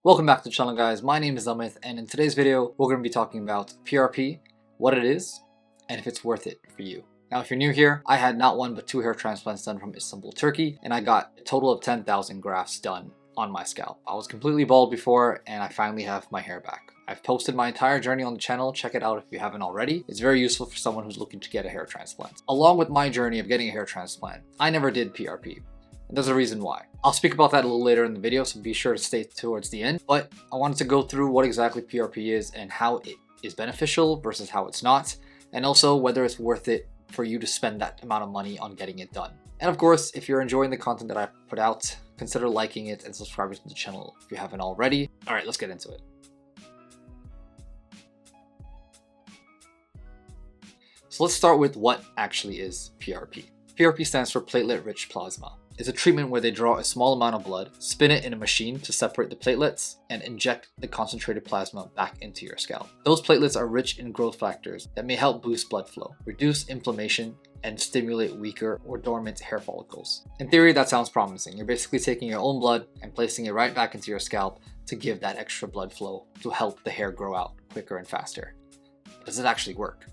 Welcome back to the channel, guys. My name is Amit, and in today's video we're going to be talking about PRP, what it is, and if it's worth it for you. Now, if you're new here, I had not one but two hair transplants done from Istanbul, Turkey, and I got a total of 10,000 grafts done on my scalp. I was completely bald before, and I finally have my hair back. I've posted my entire journey on the channel. Check it out if you haven't already. It's very useful for someone who's looking to get a hair transplant. Along with my journey of getting a hair transplant, I never did PRP. And there's a reason why. I'll speak about that a little later in the video, so be sure to stay towards the end. But I wanted to go through what exactly PRP is and how it is beneficial versus how it's not, and also whether it's worth it for you to spend that amount of money on getting it done. And of course, if you're enjoying the content that I put out, consider liking it and subscribing to the channel if you haven't already. All right, let's get into it. So let's start with what actually is PRP. PRP stands for Platelet-Rich Plasma. It's a treatment where they draw a small amount of blood, spin it in a machine to separate the platelets, and inject the concentrated plasma back into your scalp. Those platelets are rich in growth factors that may help boost blood flow, reduce inflammation, and stimulate weaker or dormant hair follicles. In theory, that sounds promising. You're basically taking your own blood and placing it right back into your scalp to give that extra blood flow to help the hair grow out quicker and faster. But does it actually work?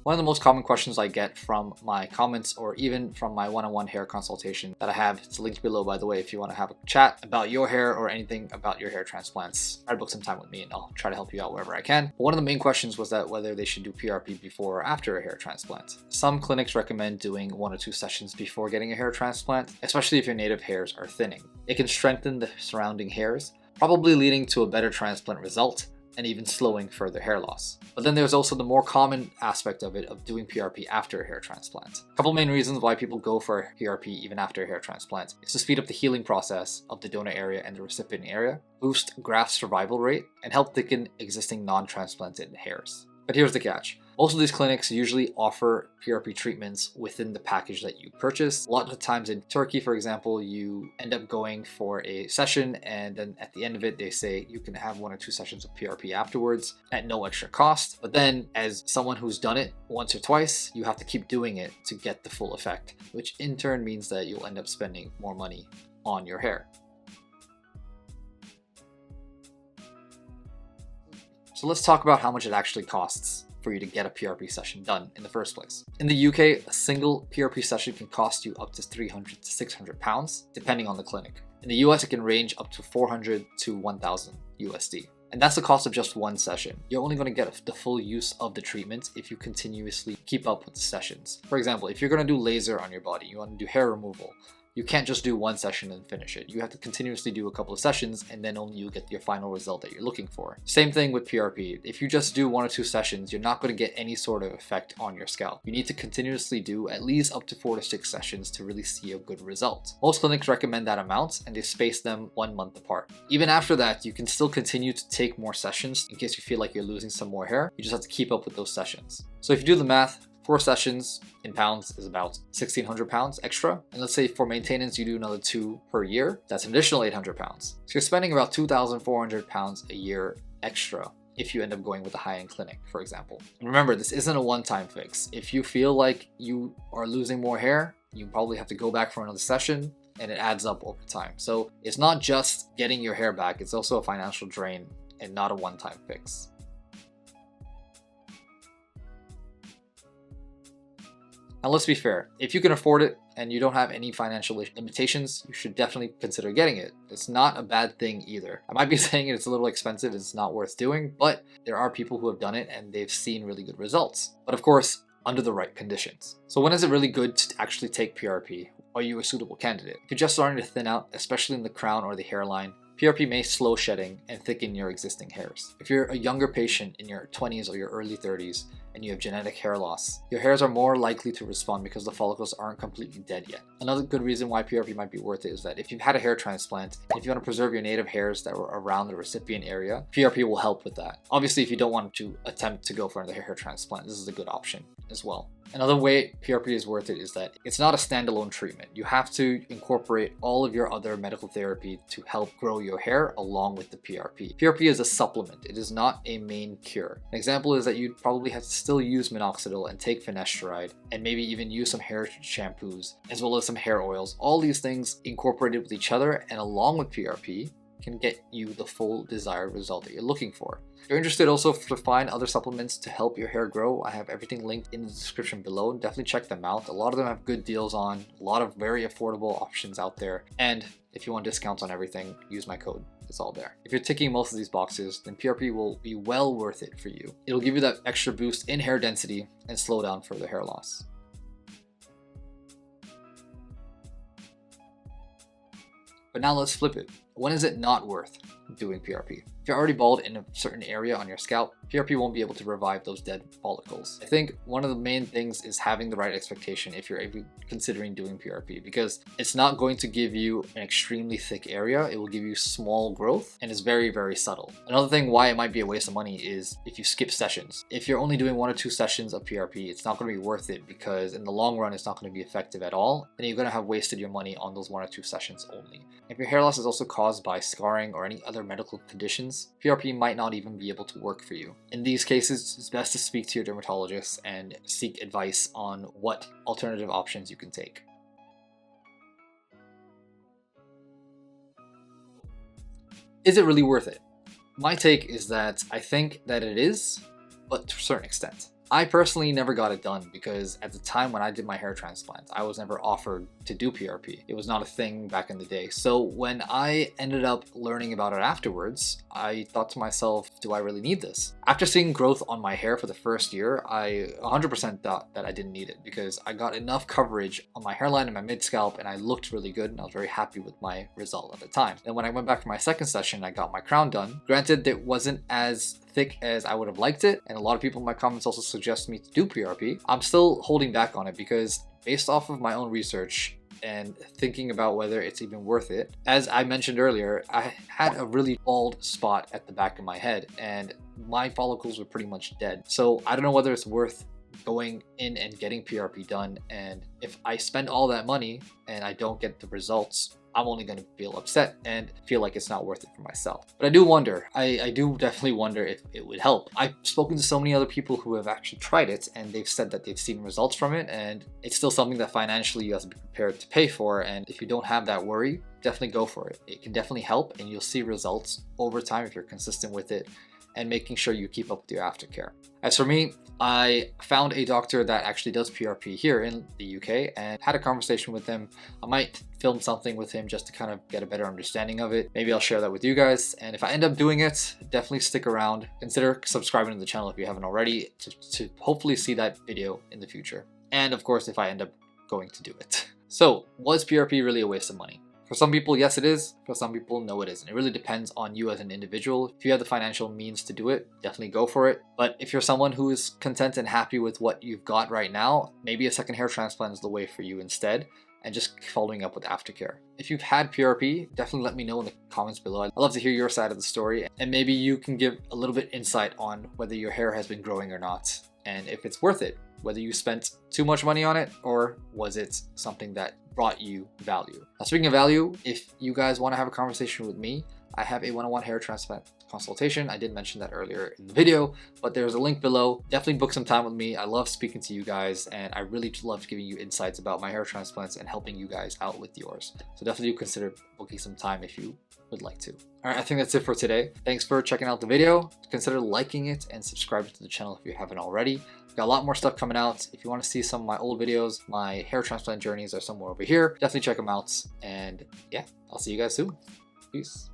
One of the most common questions I get from my comments or even from my one-on-one hair consultation that I have, it's linked below by the way, if you want to have a chat about your hair or anything about your hair transplants, I'd book some time with me and I'll try to help you out wherever I can. But one of the main questions was that whether they should do PRP before or after a hair transplant. Some clinics recommend doing 1 or 2 sessions before getting a hair transplant, especially if your native hairs are thinning. It can strengthen the surrounding hairs, probably leading to a better transplant result, and even slowing further hair loss. But then there's also the more common aspect of it of doing PRP after a hair transplant. A couple main reasons why people go for PRP even after a hair transplant is to speed up the healing process of the donor area and the recipient area, boost graft survival rate, and help thicken existing non-transplanted hairs. But here's the catch. Most of these clinics usually offer PRP treatments within the package that you purchase. A lot of the times in Turkey, for example, you end up going for a session and then at the end of it, they say you can have 1 or 2 sessions of PRP afterwards at no extra cost. But then as someone who's done it once or twice, you have to keep doing it to get the full effect, which in turn means that you'll end up spending more money on your hair. So let's talk about how much it actually costs for you to get a PRP session done in the first place. In the UK, a single PRP session can cost you up to 300 to 600 pounds, depending on the clinic. In the US, it can range up to 400 to 1000 USD. And that's the cost of just one session. You're only going to get the full use of the treatment if you continuously keep up with the sessions. For example, if you're going to do laser on your body, you want to do hair removal, you can't just do one session and finish it. You have to continuously do a couple of sessions and then only you get your final result that you're looking for. Same thing with PRP. If you just do 1 or 2 sessions, you're not going to get any sort of effect on your scalp. You need to continuously do at least up to 4 to 6 sessions to really see a good result. Most clinics recommend that amount and they space them 1 month apart. Even after that, you can still continue to take more sessions in case you feel like you're losing some more hair. You just have to keep up with those sessions. So if you do the math, 4 sessions in pounds is about 1,600 pounds extra. And let's say for maintenance, you do another 2 per year. That's an additional 800 pounds. So you're spending about 2,400 pounds a year extra if you end up going with a high-end clinic, for example. And remember, this isn't a one-time fix. If you feel like you are losing more hair, you probably have to go back for another session and it adds up over time. So it's not just getting your hair back, it's also a financial drain and not a one-time fix. Now let's be fair, if you can afford it and you don't have any financial limitations, you should definitely consider getting it. It's not a bad thing either. I might be saying it's a little expensive, it's not worth doing, but there are people who have done it and they've seen really good results. But of course, under the right conditions. So when is it really good to actually take PRP? Are you a suitable candidate? If you're just starting to thin out, especially in the crown or the hairline, PRP may slow shedding and thicken your existing hairs. If you're a younger patient in your 20s or your early 30s and you have genetic hair loss, your hairs are more likely to respond because the follicles aren't completely dead yet. Another good reason why PRP might be worth it is that if you've had a hair transplant, and if you want to preserve your native hairs that were around the recipient area, PRP will help with that. Obviously, if you don't want to attempt to go for another hair transplant, this is a good option as well. Another way PRP is worth it is that it's not a standalone treatment. You have to incorporate all of your other medical therapy to help grow your hair along with the PRP. PRP is a supplement. It is not a main cure. An example is that you'd probably have to still use minoxidil and take finasteride, and maybe even use some hair shampoos as well as some hair oils. All these things incorporated with each other and along with PRP can get you the full desired result that you're looking for. If you're interested also to find other supplements to help your hair grow, I have everything linked in the description below. Definitely check them out. A lot of them have good deals on, a lot of very affordable options out there. And if you want discounts on everything, use my code. It's all there. If you're ticking most of these boxes, then PRP will be well worth it for you. It'll give you that extra boost in hair density and slow down further hair loss. But now let's flip it. When is it not worth doing PRP? If you're already bald in a certain area on your scalp, PRP won't be able to revive those dead follicles. I think one of the main things is having the right expectation if you're considering doing PRP, because it's not going to give you an extremely thick area. It will give you small growth and it's very, very subtle. Another thing why it might be a waste of money is if you skip sessions. If you're only doing 1 or 2 sessions of PRP, it's not going to be worth it because in the long run, it's not going to be effective at all. And you're going to have wasted your money on those 1 or 2 sessions only. If your hair loss is also caused by scarring or any other medical conditions, PRP might not even be able to work for you. In these cases, it's best to speak to your dermatologist and seek advice on what alternative options you can take. Is it really worth it? My take is that I think that it is, but to a certain extent. I personally never got it done because at the time when I did my hair transplant, I was never offered to do PRP. It was not a thing back in the day. So when I ended up learning about it afterwards, I thought to myself, do I really need this? After seeing growth on my hair for the first year, I 100% thought that I didn't need it because I got enough coverage on my hairline and my mid scalp and I looked really good and I was very happy with my result at the time. Then when I went back for my second session, I got my crown done. Granted, it wasn't as thick as I would have liked it, and a lot of people in my comments also suggest me to do PRP. I'm still holding back on it because based off of my own research and thinking about whether it's even worth it, as I mentioned earlier, I had a really bald spot at the back of my head and my follicles were pretty much dead. So I don't know whether it's worth going in and getting PRP done, and if I spend all that money and I don't get the results, I'm only going to feel upset and feel like it's not worth it for myself. But I do wonder, I do definitely wonder if it would help. I've spoken to so many other people who have actually tried it and they've said that they've seen results from it, and it's still something that financially you have to be prepared to pay for. And if you don't have that worry, definitely go for it. It can definitely help and you'll see results over time if you're consistent with it and making sure you keep up with your aftercare. As for me, I found a doctor that actually does PRP here in the UK and had a conversation with him. I might film something with him just to kind of get a better understanding of it. Maybe I'll share that with you guys. And if I end up doing it, definitely stick around. Consider subscribing to the channel if you haven't already to hopefully see that video in the future. And of course, if I end up going to do it. So, was PRP really a waste of money? For some people, yes it is. For some people, no it isn't. It really depends on you as an individual. If you have the financial means to do it, definitely go for it. But if you're someone who is content and happy with what you've got right now, maybe a second hair transplant is the way for you instead, and just following up with aftercare. If you've had PRP, definitely let me know in the comments below. I'd love to hear your side of the story, and maybe you can give a little bit insight on whether your hair has been growing or not, and if it's worth it, whether you spent too much money on it or was it something that brought you value. Now, speaking of value, if you guys want to have a conversation with me, I have a one-on-one hair transplant consultation. I did mention that earlier in the video, but there's a link below. Definitely book some time with me. I love speaking to you guys and I really love giving you insights about my hair transplants and helping you guys out with yours. So definitely consider booking some time if you would like to. All right, I think that's it for today. Thanks for checking out the video. Consider liking it and subscribing to the channel if you haven't already. I've got a lot more stuff coming out. If you want to see some of my old videos, my hair transplant journeys are somewhere over here. Definitely check them out. And yeah, I'll see you guys soon. Peace.